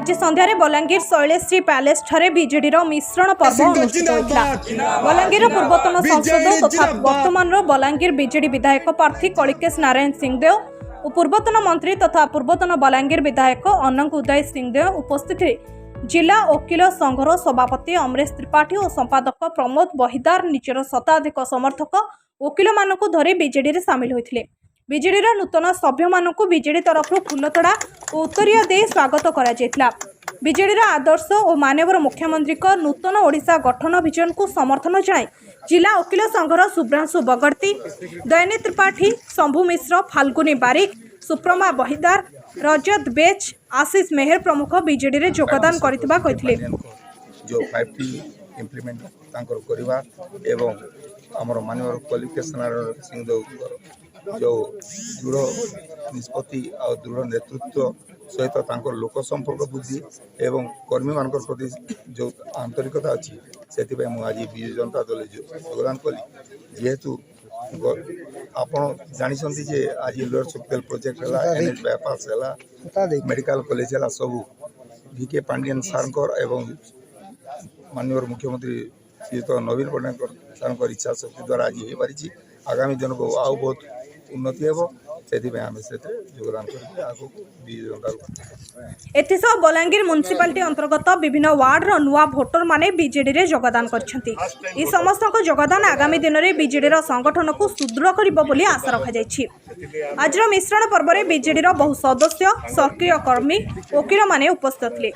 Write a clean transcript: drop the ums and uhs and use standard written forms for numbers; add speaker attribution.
Speaker 1: आज संध्यारे बलांगीर शैलेश्री पैलेस ठारे बीजेडीर मिश्रण पर्व अनुष्ठित होता। बलांगीर पूर्वतन सांसद तथा वर्तमान बलांगीर बीजेडी विधायक प्रार्थी कलिकेश नारायण सिंहदेव और पूर्वतन मंत्री तथा पूर्वतन बलांगीर विधायक अनंग उदय सिंहदेव उपस्थित जिला वकील संघर सभापति अमरेश त्रिपाठी और संपादक प्रमोद बहिदार निजर शताधिक समर्थक वकील मानक धरी बीजेडी सामिल होते। बीजेडी नूतन सभ्य मानक बीजेडी तरफ फूलतोड़ा और उत्तरीय दे स्वागत करा। बीजेडी आदर्श और माननीय मुख्यमंत्री नूतन ओडिशा गठन विजन को समर्थन जणाई जिला वकील संघर शुभ्रांशु बगर्ती, दयनी त्रिपाठी, शंभु मिश्र, फाल्गुनी बारिक, सुप्रमा बहिदार, रजत बेच, आशीष मेहर प्रमुख बीजेडी रे योगदान करथिबा कहिथिले।
Speaker 2: जो 5T इम्प्लीमेंट तांकर करिवा एवं हमर माननीय कलिकेश नारायण सिंहदेव जो दृढ़ निष्पत्ति और दृढ़ नेतृत्व सहित तांकर लोक संपर्क बुद्धि एवं कर्मी मान प्रति जो आंतरिकता अच्छी से आज विजु जनता दल योगदान कली। जेहेतु आपण जानी जे आज लोअर सुखदेव प्रोजेक्ट है, एनएच बाईपास है, मेडिकल कॉलेज है, सब VK पांडियन सारंकर एवं माननीय मुख्यमंत्री श्रीयुत नवीन पट्टनायक सारंकर इच्छा शक्ति द्वारा आज हो पारी। आगामी दिन को आउ बहुत उन्नति हेबो से योगदान
Speaker 1: कर बलांगीर म्युनिसिपालिटी अंतर्गत विभिन्न वार्ड नुआ भोटर माने बीजेडी रे योगदान करछंती। ई समस्त योगदान आगामी दिन में बीजेडी संगठन को सुदृढ़ करिबो बोली आशा रखा जायछि। आज मिश्रण पर्व में बीजेडी बहु सदस्य, सक्रिय कर्मी, वकील माने उपस्थित थे।